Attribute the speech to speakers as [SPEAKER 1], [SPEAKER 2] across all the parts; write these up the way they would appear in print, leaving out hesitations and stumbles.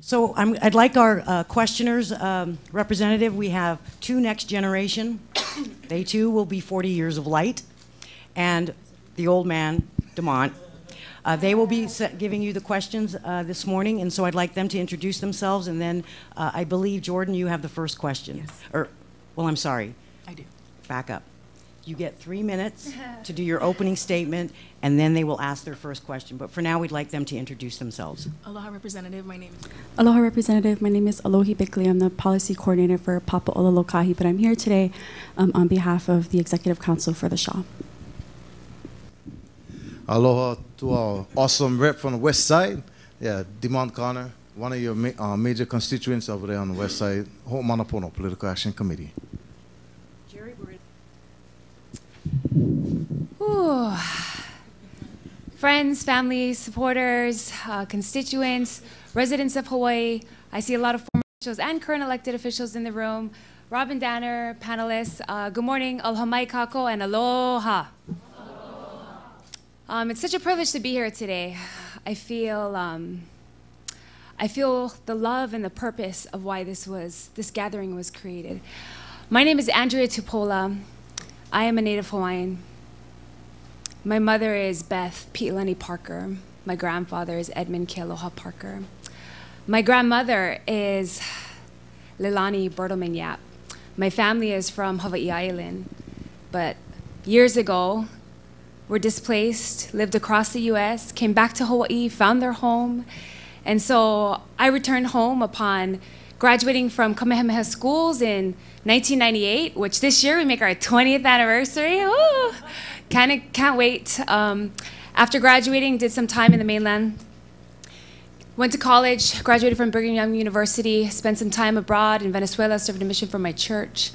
[SPEAKER 1] So I'd like our questioners representative. We have two next generation. They too will be 40 years of light. And the old man, DeMont. They will be giving you the questions this morning, and so I'd like them to introduce themselves, and then I believe, Jordan, you have the first question.
[SPEAKER 2] Yes.
[SPEAKER 1] Well, I'm sorry.
[SPEAKER 2] I do.
[SPEAKER 1] Back up. You get 3 minutes to do your opening statement, and then they will ask their first question. But for now, we'd like them to introduce themselves.
[SPEAKER 2] Aloha, Representative. My name is...
[SPEAKER 3] Aloha, Representative. My name is Alohi Bickley. I'm the Policy Coordinator for Papa'ola Lokahi, but I'm here today on behalf of the Executive Council for the Shaw.
[SPEAKER 4] Aloha to our awesome rep from the West Side. Yeah, DeMont Connor, one of your major constituents over there on the West Side. Ho'omanapono, Political Action Committee.
[SPEAKER 5] Ooh. Friends, family, supporters, constituents, residents of Hawaii. I see a lot of former officials and current elected officials in the room. Robin Danner, panelists. Good morning, aloha mai kako, and aloha. It's such a privilege to be here today. I feel the love and the purpose of why this gathering was created. My name is Andrea Tupola. I am a native Hawaiian. My mother is Beth Pi'ilani Parker. My grandfather is Edmund Kealoha Parker. My grandmother is Leilani Bertelman Yap. My family is from Hawaii Island, but years ago, were displaced, lived across the US, came back to Hawaii, found their home. And so I returned home upon graduating from Kamehameha schools in 1998, which this year we make our 20th anniversary. Ooh, can't wait. After graduating, did some time in the mainland. Went to college, graduated from Brigham Young University, spent some time abroad in Venezuela, served a mission for my church.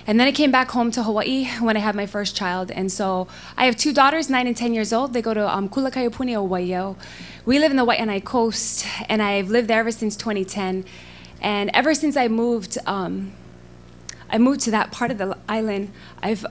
[SPEAKER 5] And then I came back home to Hawaii when I had my first child. And so I have two daughters, 9 and 10 years old. They go to Kulakaiopuni, Waiau. We live in the Waianae Coast, and I've lived there ever since 2010. And ever since I moved to that part of the island, I've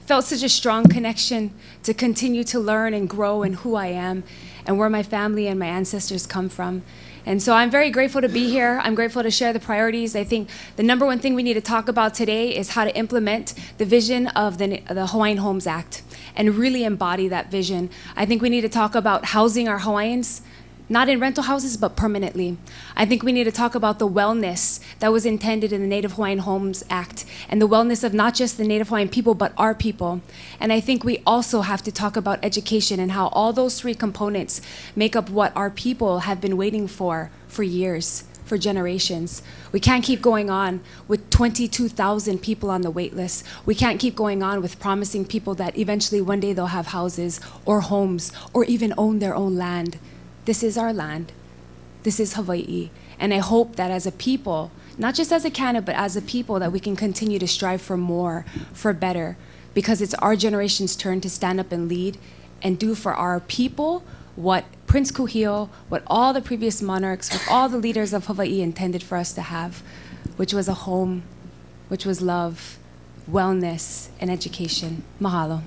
[SPEAKER 5] felt such a strong connection to continue to learn and grow in who I am and where my family and my ancestors come from. And so I'm very grateful to be here. I'm grateful to share the priorities. I think the number one thing we need to talk about today is how to implement the vision of the Hawaiian Homes Act and really embody that vision. I think we need to talk about housing our Hawaiians, not in rental houses, but permanently. I think we need to talk about the wellness that was intended in the Native Hawaiian Homes Act and the wellness of not just the Native Hawaiian people, but our people. And I think we also have to talk about education and how all those three components make up what our people have been waiting for years, for generations. We can't keep going on with 22,000 people on the wait list. We can't keep going on with promising people that eventually one day they'll have houses or homes or even own their own land. This is our land. This is Hawaii. And I hope that as a people, not just as a Canada, but as a people, that we can continue to strive for more, for better, because it's our generation's turn to stand up and lead and do for our people what Prince Kuhio, what all the previous monarchs, what all the leaders of Hawaii intended for us to have, which was a home, which was love, wellness, and education. Mahalo.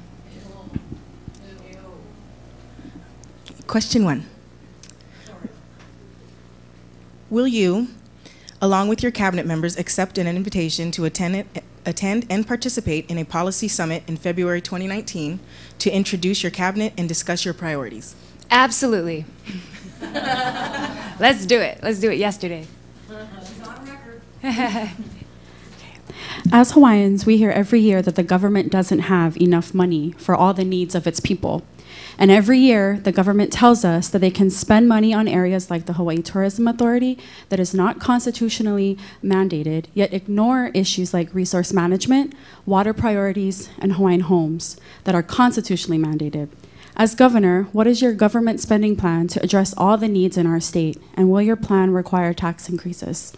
[SPEAKER 2] Question 1. Will you, along with your cabinet members, accept an invitation to attend and participate in a policy summit in February 2019 to introduce your cabinet and discuss your priorities?
[SPEAKER 5] Absolutely. Let's do it. Let's do it yesterday.
[SPEAKER 3] As Hawaiians, we hear every year that the government doesn't have enough money for all the needs of its people. And every year, the government tells us that they can spend money on areas like the Hawaii Tourism Authority that is not constitutionally mandated, yet ignore issues like resource management, water priorities, and Hawaiian homes that are constitutionally mandated. As governor, what is your government spending plan to address all the needs in our state? And will your plan require tax increases?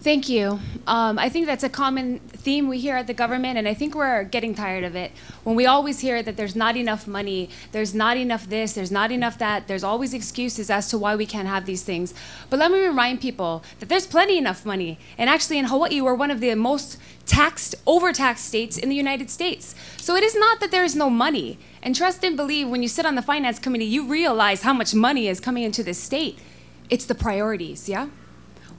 [SPEAKER 5] Thank you. I think that's a common theme we hear at the government, and I think we're getting tired of it. When we always hear that there's not enough money, there's not enough this, there's not enough that, there's always excuses as to why we can't have these things. But let me remind people that there's plenty enough money. And actually in Hawaii, we're one of the most taxed, overtaxed states in the United States. So it is not that there is no money. And trust and believe, when you sit on the Finance Committee, you realize how much money is coming into this state. It's the priorities, yeah?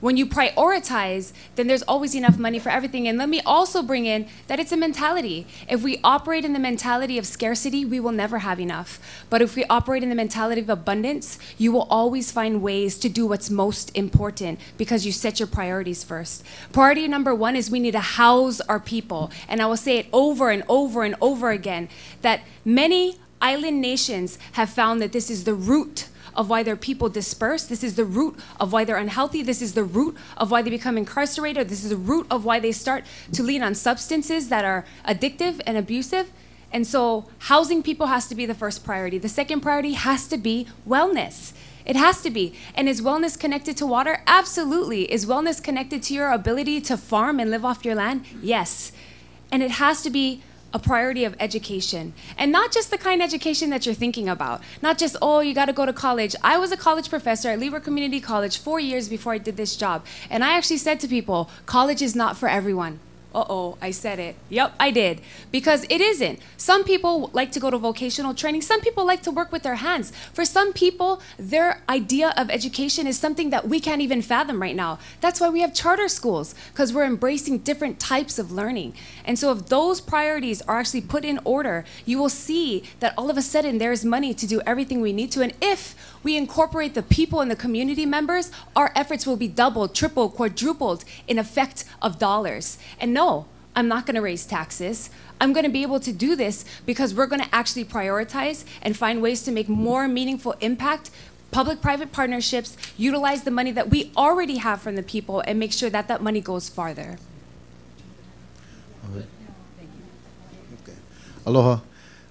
[SPEAKER 5] When you prioritize, then there's always enough money for everything. And let me also bring in that it's a mentality. If we operate in the mentality of scarcity, we will never have enough. But if we operate in the mentality of abundance, you will always find ways to do what's most important because you set your priorities first. Priority number one is we need to house our people. And I will say it over and over and over again, that many island nations have found that this is the root of why their people disperse. This is the root of why they're unhealthy. This is the root of why they become incarcerated. This is the root of why they start to lean on substances that are addictive and abusive. And so housing people has to be the first priority. The second priority has to be wellness. It has to be. And is wellness connected to water? Absolutely. Is wellness connected to your ability to farm and live off your land? Yes. And it has to be a priority of education. And not just the kind of education that you're thinking about. Not just, oh, you got to go to college. I was a college professor at Libra Community College 4 years before I did this job. And I actually said to people, college is not for everyone. Uh-oh, I said it. Yep, I did. Because it isn't. Some people like to go to vocational training. Some people like to work with their hands. For some people, their idea of education is something that we can't even fathom right now. That's why we have charter schools, because we're embracing different types of learning. And so if those priorities are actually put in order, you will see that all of a sudden there's money to do everything we need to. And if we incorporate the people and the community members, our efforts will be doubled, tripled, quadrupled in effect of dollars. And no, I'm not going to raise taxes. I'm going to be able to do this because we're going to actually prioritize and find ways to make more meaningful impact, public-private partnerships, utilize the money that we already have from the people, and make sure that that money goes farther.
[SPEAKER 4] Okay. Aloha.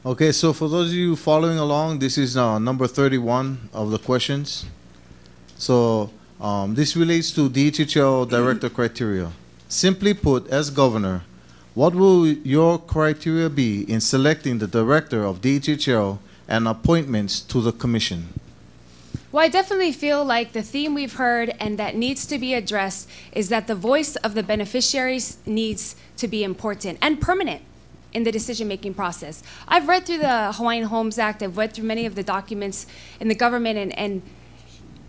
[SPEAKER 4] Okay, so for those of you following along, this is number 31 of the questions. So this relates to DHHL director criteria. Simply put, as governor, what will your criteria be in selecting the director of DHHL and appointments to the commission?
[SPEAKER 5] Well, I definitely feel like the theme we've heard and that needs to be addressed is that the voice of the beneficiaries needs to be important and permanent in the decision-making process. I've read through the Hawaiian Homes Act. I've read through many of the documents in the government, and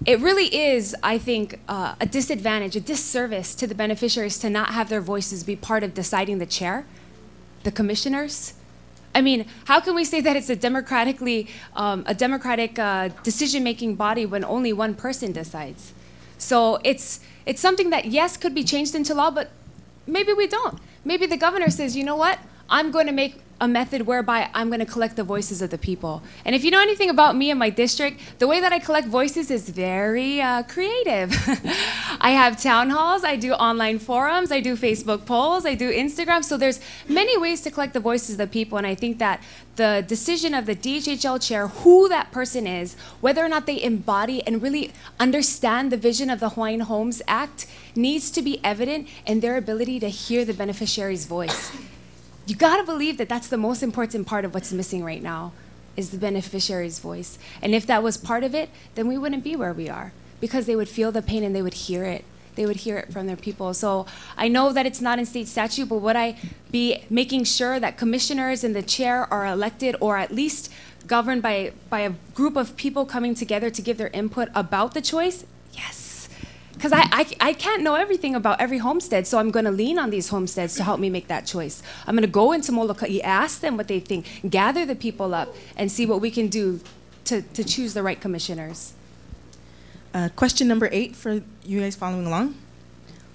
[SPEAKER 5] it really is, I think, a disadvantage, a disservice to the beneficiaries to not have their voices be part of deciding the chair, the commissioners. I mean, how can we say that it's a democratic decision-making body when only one person decides? So it's something that, yes, could be changed into law, but maybe we don't. Maybe the governor says, you know what? I'm going to make a method whereby I'm going to collect the voices of the people. And if you know anything about me and my district, the way that I collect voices is very creative. I have town halls, I do online forums, I do Facebook polls, I do Instagram. So there's many ways to collect the voices of the people. And I think that the decision of the DHHL chair, who that person is, whether or not they embody and really understand the vision of the Hawaiian Homes Act, needs to be evident in their ability to hear the beneficiary's voice. You gotta believe that that's the most important part of what's missing right now, is the beneficiary's voice. And if that was part of it, then we wouldn't be where we are, because they would feel the pain and they would hear it. They would hear it from their people. So I know that it's not in state statute, but would I be making sure that commissioners and the chair are elected or at least governed by a group of people coming together to give their input about the choice? Yes. Because I can't know everything about every homestead, so I'm going to lean on these homesteads to help me make that choice. I'm going to go into Molokai, ask them what they think, gather the people up, and see what we can do to choose the right commissioners.
[SPEAKER 2] Question number 8 for you guys following along.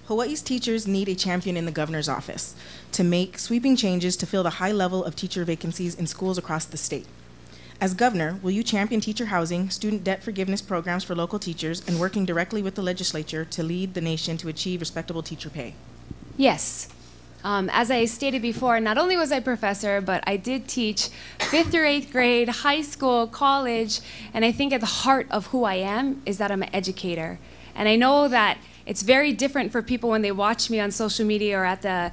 [SPEAKER 2] Hawaii's teachers need a champion in the governor's office to make sweeping changes to fill the high level of teacher vacancies in schools across the state. As governor, will you champion teacher housing, student debt forgiveness programs for local teachers, and working directly with the legislature to lead the nation to achieve respectable teacher pay?
[SPEAKER 5] Yes. As I stated before, not only was I professor, but I did teach 5th through 8th grade, high school, college, and I think at the heart of who I am is that I'm an educator. And I know that It's very different for people when they watch me on social media or at the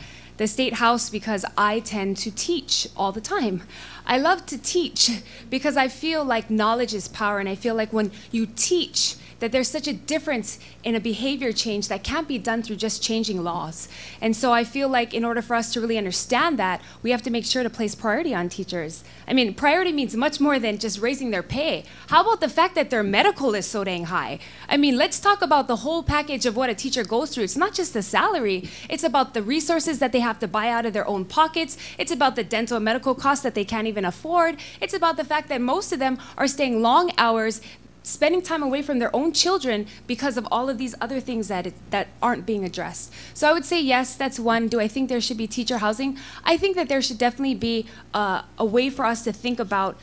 [SPEAKER 5] State House, because I tend to teach all the time. I love to teach because I feel like knowledge is power, and I feel like when you teach, that there's such a difference in a behavior change that can't be done through just changing laws. And so I feel like in order for us to really understand that, we have to make sure to place priority on teachers. I mean, priority means much more than just raising their pay. How about the fact that their medical is so dang high? I mean, let's talk about the whole package of what a teacher goes through. It's not just the salary. It's about the resources that they have to buy out of their own pockets. It's about the dental and medical costs that they can't even afford. It's about the fact that most of them are staying long hours, spending time away from their own children because of all of these other things that aren't being addressed. So I would say yes, that's one. Do I think there should be teacher housing? I think that there should definitely be a way for us to think about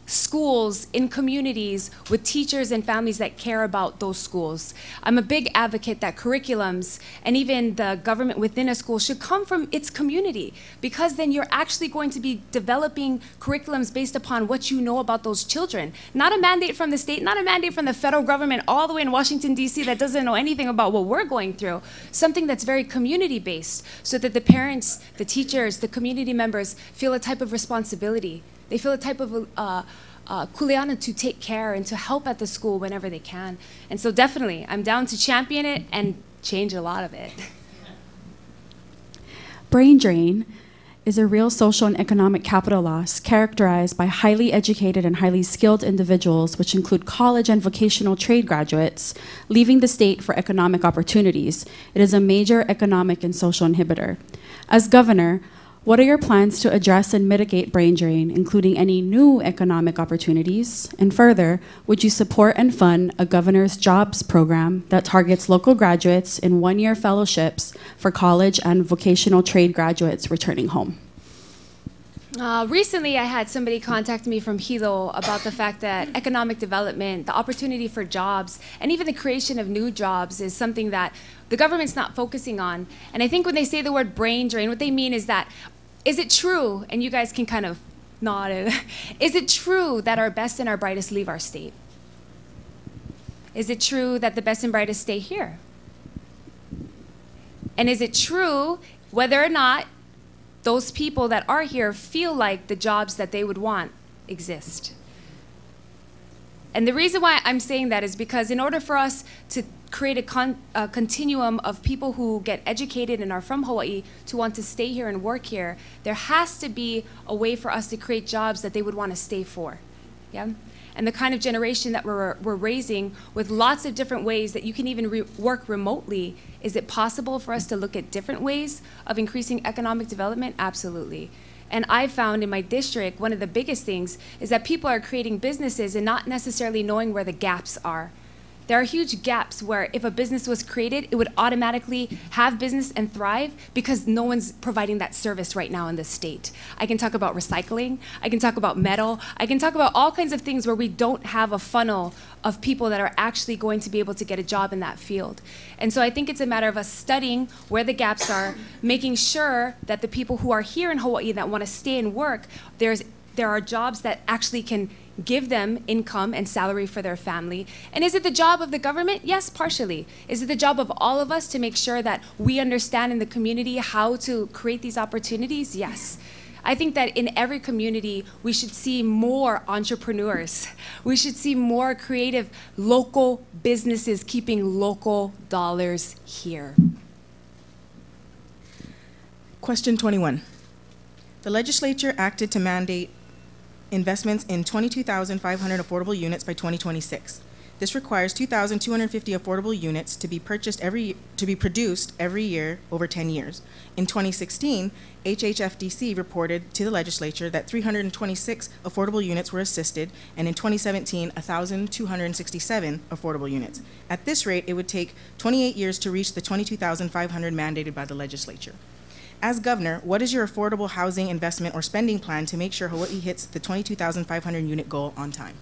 [SPEAKER 5] schools in communities with teachers and families that care about those schools. I'm a big advocate that curriculums and even the government within a school should come from its community, because then you're actually going to be developing curriculums based upon what you know about those children. Not a mandate from the state, not a mandate from the federal government all the way in Washington, D.C. that doesn't know anything about what we're going through. Something that's very community-based, so that the parents, the teachers, the community members feel a type of responsibility. They feel a type of kuleana to take care and to help at the school whenever they can. And so definitely, I'm down to champion it and change a lot of it.
[SPEAKER 3] Brain drain is a real social and economic capital loss characterized by highly educated and highly skilled individuals, which include college and vocational trade graduates, leaving the state for economic opportunities. It is a major economic and social inhibitor. As governor, what are your plans to address and mitigate brain drain, including any new economic opportunities? And further, would you support and fund a governor's jobs program that targets local graduates in one-year fellowships for college and vocational trade graduates returning home?
[SPEAKER 5] Recently, I had somebody contact me from Hilo about the fact that economic development, the opportunity for jobs, and even the creation of new jobs is something that the government's not focusing on. And I think when they say the word brain drain, what they mean is that, is it true, and you guys can kind of nod, is it true that our best and our brightest leave our state? Is it true that the best and brightest stay here? And is it true whether or not those people that are here feel like the jobs that they would want exist? And the reason why I'm saying that is because in order for us to create a continuum of people who get educated and are from Hawaii to want to stay here and work here, there has to be a way for us to create jobs that they would want to stay for. Yeah? And the kind of generation that we're raising with lots of different ways that you can even work remotely, is it possible for us to look at different ways of increasing economic development? Absolutely. And I found in my district, one of the biggest things is that people are creating businesses and not necessarily knowing where the gaps are. There are huge gaps where if a business was created, it would automatically have business and thrive because no one's providing that service right now in the state. I can talk about recycling, I can talk about metal, I can talk about all kinds of things where we don't have a funnel of people that are actually going to be able to get a job in that field. And so I think it's a matter of us studying where the gaps are, making sure that the people who are here in Hawaii that want to stay and work, there are jobs that actually can give them income and salary for their family. And is it the job of the government? Yes, partially. Is it the job of all of us to make sure that we understand in the community how to create these opportunities? Yes. I think that in every community, we should see more entrepreneurs. We should see more creative local businesses keeping local dollars here.
[SPEAKER 2] Question 21. The legislature acted to mandate investments in 22,500 affordable units by 2026. This requires 2,250 affordable units to be produced every year over 10 years. In 2016, HHFDC reported to the legislature that 326 affordable units were assisted, and in 2017, 1,267 affordable units. At this rate, it would take 28 years to reach the 22,500 mandated by the legislature. As governor, what is your affordable housing investment or spending plan to make sure Hawaii hits the 22,500 unit goal on time?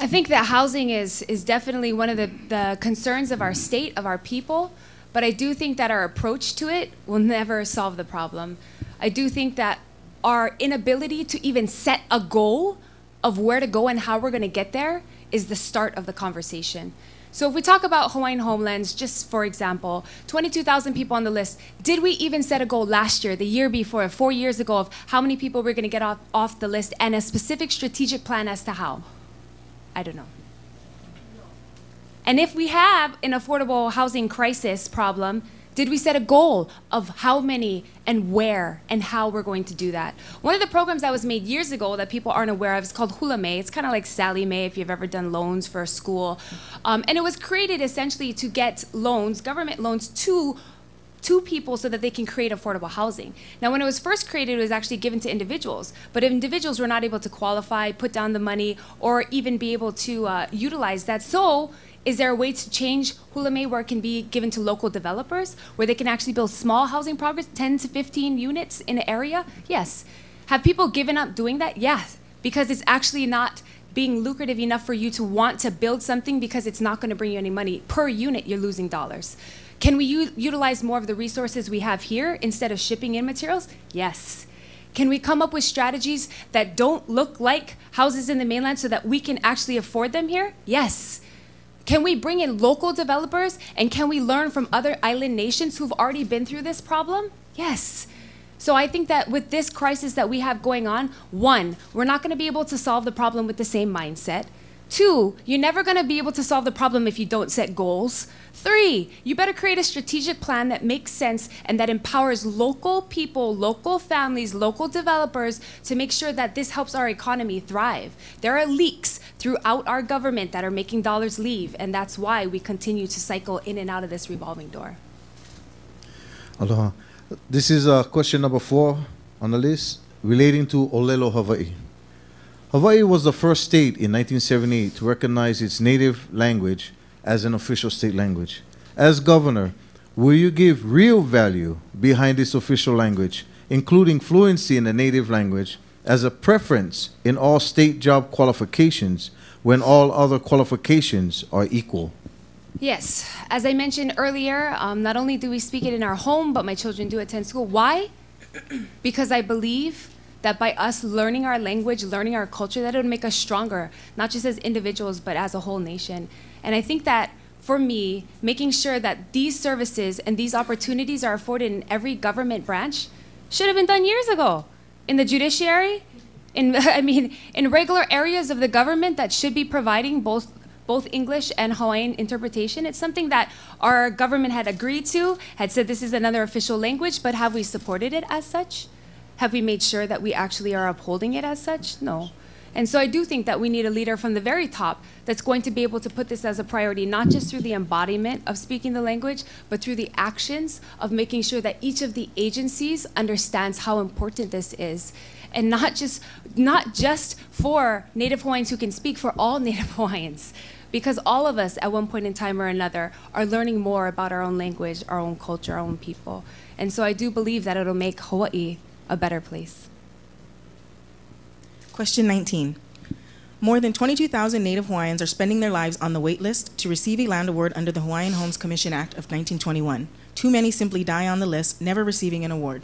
[SPEAKER 5] I think that housing is definitely one of the concerns of our state, of our people, but I do think that our approach to it will never solve the problem. I do think that our inability to even set a goal of where to go and how we're going to get there is the start of the conversation. So if we talk about Hawaiian homelands, just for example, 22,000 people on the list, did we even set a goal last year, the year before, 4 years ago, of how many people we're going to get off the list and a specific strategic plan as to how? I don't know. And if we have an affordable housing crisis problem, did we set a goal of how many and where and how we're going to do that? One of the programs that was made years ago that people aren't aware of is called Hula May. It's kind of like Sally Mae if you've ever done loans for a school. And it was created essentially to get loans, government loans, to people so that they can create affordable housing. Now, when it was first created, it was actually given to individuals, but individuals were not able to qualify, put down the money, or even be able to utilize that. So is there a way to change Hula May where it can be given to local developers, where they can actually build small housing projects, 10 to 15 units in an area? Yes. Have people given up doing that? Yes, because it's actually not being lucrative enough for you to want to build something because it's not going to bring you any money. Per unit, you're losing dollars. Can we utilize more of the resources we have here instead of shipping in materials? Yes. Can we come up with strategies that don't look like houses in the mainland so that we can actually afford them here? Yes. Can we bring in local developers, and can we learn from other island nations who've already been through this problem? Yes. So I think that with this crisis that we have going on, one, we're not going to be able to solve the problem with the same mindset. Two, you're never going to be able to solve the problem if you don't set goals. Three, you better create a strategic plan that makes sense and that empowers local people, local families, local developers to make sure that this helps our economy thrive. There are leaks throughout our government that are making dollars leave, and that's why we continue to cycle in and out of this revolving door.
[SPEAKER 4] Aloha. This is question number 4 on the list, relating to Olelo, Hawaii. Hawaii was the first state in 1978 to recognize its native language as an official state language. As governor, will you give real value behind this official language, including fluency in the native language, as a preference in all state job qualifications when all other qualifications are equal?
[SPEAKER 5] Yes. As I mentioned earlier, not only do we speak it in our home, but my children do attend school. Why? Because I believe that by us learning our language, learning our culture, that it would make us stronger, not just as individuals, but as a whole nation. And I think that for me, making sure that these services and these opportunities are afforded in every government branch should have been done years ago. In the judiciary, in regular areas of the government that should be providing both English and Hawaiian interpretation. It's something that our government had agreed to, had said this is another official language, but have we supported it as such? Have we made sure that we actually are upholding it as such? No. And so I do think that we need a leader from the very top that's going to be able to put this as a priority, not just through the embodiment of speaking the language, but through the actions of making sure that each of the agencies understands how important this is. And not just for Native Hawaiians who can speak, for all Native Hawaiians. Because all of us at one point in time or another are learning more about our own language, our own culture, our own people. And so I do believe that it'll make Hawaii a better place.
[SPEAKER 2] Question 19. More than 22,000 Native Hawaiians are spending their lives on the wait list to receive a land award under the Hawaiian Homes Commission Act of 1921. Too many simply die on the list, never receiving an award.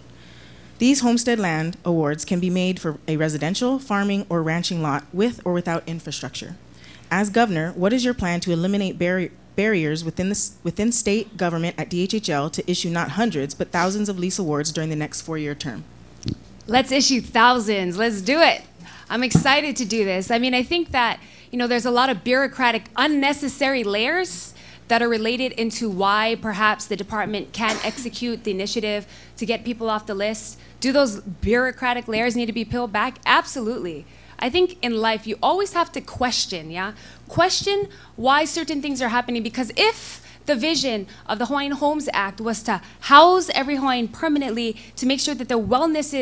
[SPEAKER 2] These homestead land awards can be made for a residential, farming, or ranching lot with or without infrastructure. As governor, what is your plan to eliminate barriers within state government at DHHL to issue not hundreds, but thousands of lease awards during the next 4-year term?
[SPEAKER 5] Let's issue thousands. Let's do it. I'm excited to do this. I mean, I think that, there's a lot of bureaucratic, unnecessary layers that are related into why perhaps the department can't execute the initiative to get people off the list. Do those bureaucratic layers need to be peeled back? Absolutely. I think in life, you always have to question, yeah? Question why certain things are happening, because if the vision of the Hawaiian Homes Act was to house every Hawaiian permanently, to make sure that their wellness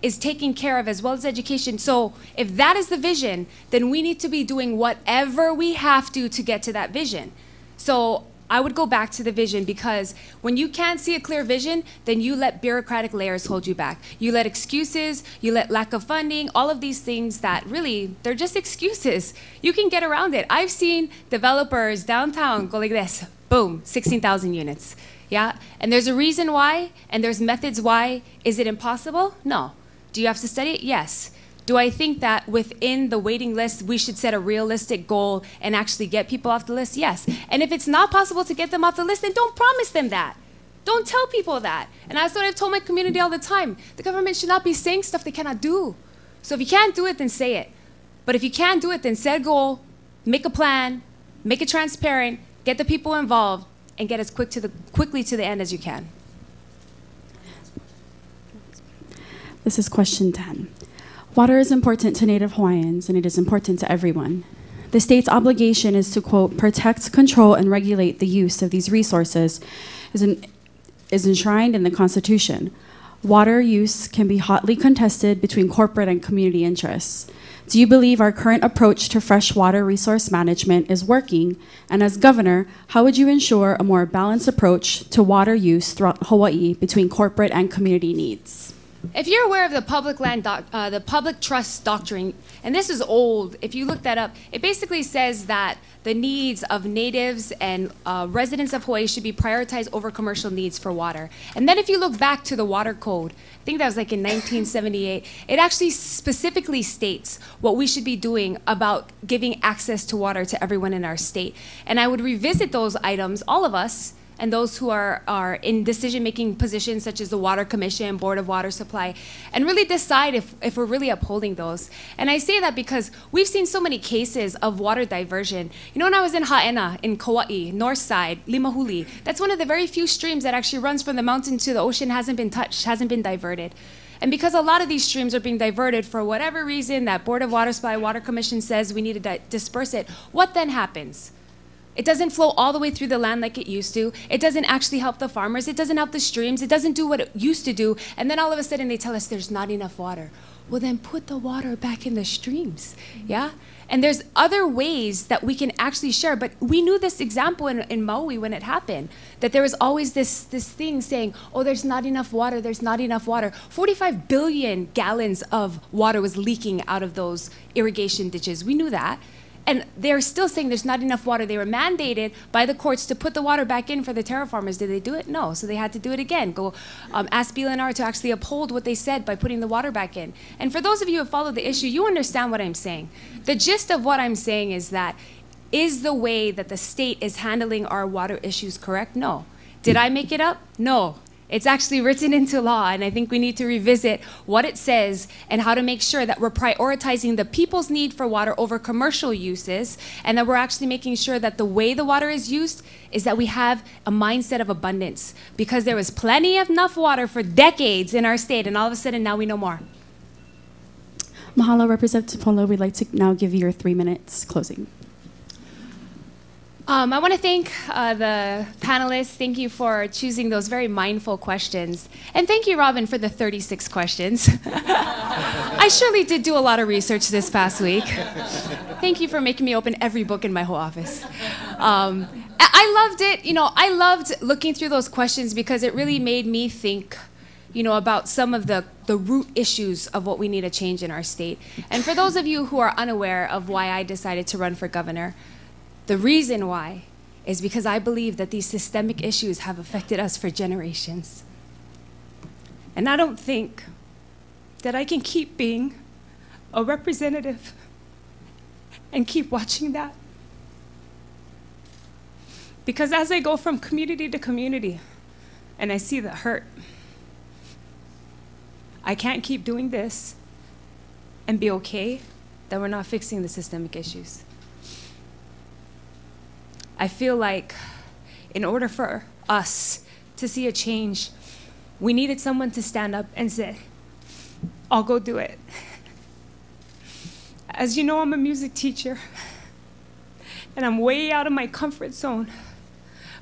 [SPEAKER 5] is taken care of, as well as education. So if that is the vision, then we need to be doing whatever we have to get to that vision. So I would go back to the vision, because when you can't see a clear vision, then you let bureaucratic layers hold you back. You let excuses, you let lack of funding, all of these things that really, they're just excuses. You can get around it. I've seen developers downtown go like this, boom, 16,000 units. Yeah, and there's a reason why, and there's methods why. Is it impossible? No. Do you have to study it? Yes. Do I think that within the waiting list, we should set a realistic goal and actually get people off the list? Yes. And if it's not possible to get them off the list, then don't promise them that. Don't tell people that. And that's what I've told my community all the time. The government should not be saying stuff they cannot do. So if you can't do it, then say it. But if you can't do it, then set a goal, make a plan, make it transparent, get the people involved, and get as quickly to the end as you can.
[SPEAKER 3] This is question 10. Water is important to Native Hawaiians, and it is important to everyone. The state's obligation is to, quote, protect, control, and regulate the use of these resources is enshrined in the Constitution. Water use can be hotly contested between corporate and community interests. Do you believe our current approach to freshwater resource management is working? And as governor, how would you ensure a more balanced approach to water use throughout Hawaii between corporate and community needs?
[SPEAKER 5] If you're aware of the the public trust doctrine, and this is old, if you look that up, it basically says that the needs of natives and residents of Hawaii should be prioritized over commercial needs for water. And then if you look back to the water code, I think that was like in 1978, it actually specifically states what we should be doing about giving access to water to everyone in our state. And I would revisit those items, all of us, and those who are in decision-making positions such as the Water Commission, Board of Water Supply, and really decide if we're really upholding those. And I say that because we've seen so many cases of water diversion. You know, when I was in Ha'ena, in Kauai, north side, Limahuli, that's one of the very few streams that actually runs from the mountain to the ocean, hasn't been touched, hasn't been diverted. And because a lot of these streams are being diverted for whatever reason, that Board of Water Supply, Water Commission says we need to disperse it, what then happens? It doesn't flow all the way through the land like it used to. It doesn't actually help the farmers. It doesn't help the streams. It doesn't do what it used to do. And then all of a sudden they tell us there's not enough water. Well, then put the water back in the streams, yeah? And there's other ways that we can actually share. But we knew this example in Maui when it happened, that there was always this thing saying, oh, there's not enough water, there's not enough water. 45 billion gallons of water was leaking out of those irrigation ditches. We knew that. And they're still saying there's not enough water. They were mandated by the courts to put the water back in for the terraformers. Did they do it? No. So they had to do it again. Go ask BLNR to actually uphold what they said by putting the water back in. And for those of you who have followed the issue, you understand what I'm saying. The gist of what I'm saying is that, is the way that the state is handling our water issues correct? No. Did I make it up? No. It's actually written into law, and I think we need to revisit what it says and how to make sure that we're prioritizing the people's need for water over commercial uses, and that we're actually making sure that the way the water is used is that we have a mindset of abundance, because there was plenty of enough water for decades in our state, and all of a sudden now we know more.
[SPEAKER 3] Mahalo, Representative Tupola. We'd like to now give you your 3 minutes closing.
[SPEAKER 5] I want to thank the panelists. Thank you for choosing those very mindful questions. And thank you, Robin, for the 36 questions. I surely did do a lot of research this past week. Thank you for making me open every book in my whole office. I loved it. You know, I loved looking through those questions because it really made me think, you know, about some of the root issues of what we need to change in our state. And for those of you who are unaware of why I decided to run for governor, the reason why is because I believe that these systemic issues have affected us for generations. And I don't think that I can keep being a representative and keep watching that. Because as I go from community to community and I see the hurt, I can't keep doing this and be okay that we're not fixing the systemic issues. I feel like in order for us to see a change, we needed someone to stand up and say, I'll go do it. As you know, I'm a music teacher, and I'm way out of my comfort zone,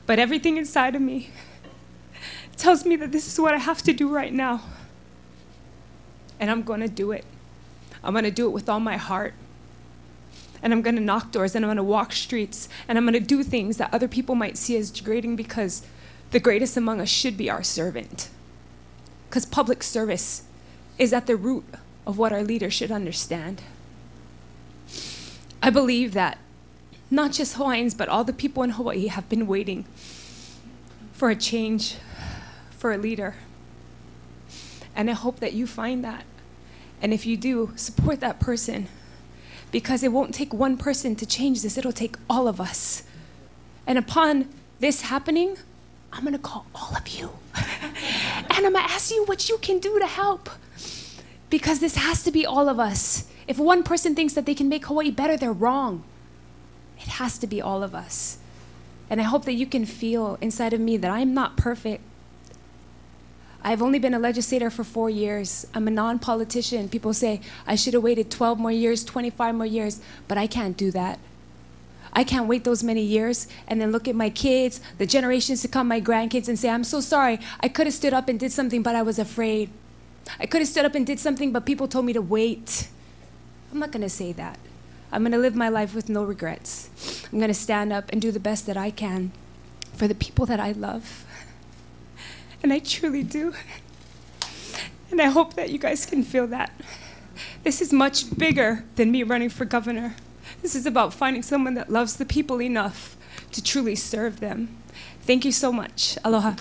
[SPEAKER 5] but everything inside of me tells me that this is what I have to do right now. And I'm gonna do it. I'm gonna do it with all my heart. And I'm gonna knock doors, and I'm gonna walk streets, and I'm gonna do things that other people might see as degrading, because the greatest among us should be our servant. Because public service is at the root of what our leaders should understand. I believe that not just Hawaiians, but all the people in Hawaii have been waiting for a change, for a leader. And I hope that you find that. And if you do, support that person. Because it won't take one person to change this, it'll take all of us. And upon this happening, I'm gonna call all of you. And I'm gonna ask you what you can do to help. Because this has to be all of us. If one person thinks that they can make Hawaii better, they're wrong. It has to be all of us. And I hope that you can feel inside of me that I'm not perfect. I've only been a legislator for 4 years. I'm a non-politician. People say I should have waited 12 more years, 25 more years, but I can't do that. I can't wait those many years and then look at my kids, the generations to come, my grandkids, and say, I'm so sorry. I could have stood up and did something, but I was afraid. I could have stood up and did something, but people told me to wait. I'm not going to say that. I'm going to live my life with no regrets. I'm going to stand up and do the best that I can for the people that I love. And I truly do. And I hope that you guys can feel that. This is much bigger than me running for governor. This is about finding someone that loves the people enough to truly serve them. Thank you so much. Aloha.